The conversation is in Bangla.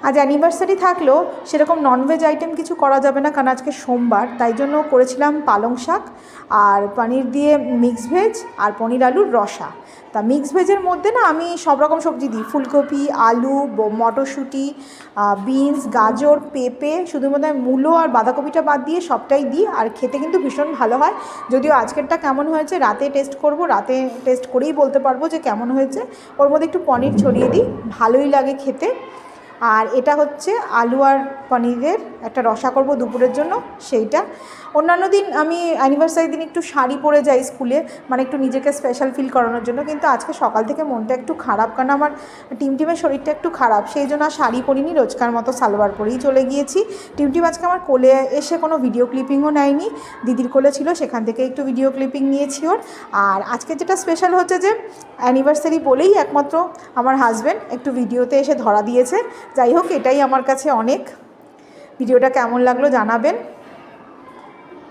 আজ অ্যানিভার্সারি থাকলেও সেরকম ননভেজ আইটেম কিছু করা যাবে না, কারণ আজকে সোমবার, তাই জন্য করেছিলাম পালং শাক আর পনির দিয়ে মিক্স ভেজ আর পনির আলুর রসা। তা মিক্স ভেজের মধ্যে না আমি সব রকম সবজি দিই, ফুলকপি, আলু, মটরশুঁটি, বিনস, গাজর, পেঁপে, শুধুমাত্র মূলো আর বাঁধাকপিটা বাদ দিয়ে সবটাই দিই, আর খেতে কিন্তু ভীষণ ভালো হয়। যদিও আজকেরটা কেমন হয়েছে রাতে টেস্ট করব, রাতে টেস্ট করেই বলতে পারবো যে কেমন হয়েছে। ওর মধ্যে একটু পনির ছড়িয়ে দিই, ভালোই লাগে খেতে। আর এটা হচ্ছে আলু আর পনিরের একটা রসা করব দুপুরের জন্য, সেইটা। অন্যান্য দিন আমি অ্যানিভার্সারির দিন একটু শাড়ি পরে যাই স্কুলে, মানে একটু নিজেকে স্পেশাল ফিল করানোর জন্য, কিন্তু আজকে সকাল থেকে মনটা একটু খারাপ, কারণ আমার টিমটিমের শরীরটা একটু খারাপ, সেই জন্য আর শাড়ি পরিনি, রোজকার মতো সালোয়ার পরেই চলে গিয়েছি। টিমটিম আজকে আমার কোলে এসে কোনো ভিডিও ক্লিপিংও নেয়নি, দিদির কোলে ছিল, সেখান থেকে একটু ভিডিও ক্লিপিং নিয়েছি ওর। আর আজকে যেটা স্পেশাল হচ্ছে যে অ্যানিভার্সারি বলেই একমাত্র আমার হাজব্যান্ড একটু ভিডিওতে এসে ধরা দিয়েছে। যাই হোক, এটাই আমার কাছে অনেক। ভিডিওটা কেমন লাগলো জানাবেন।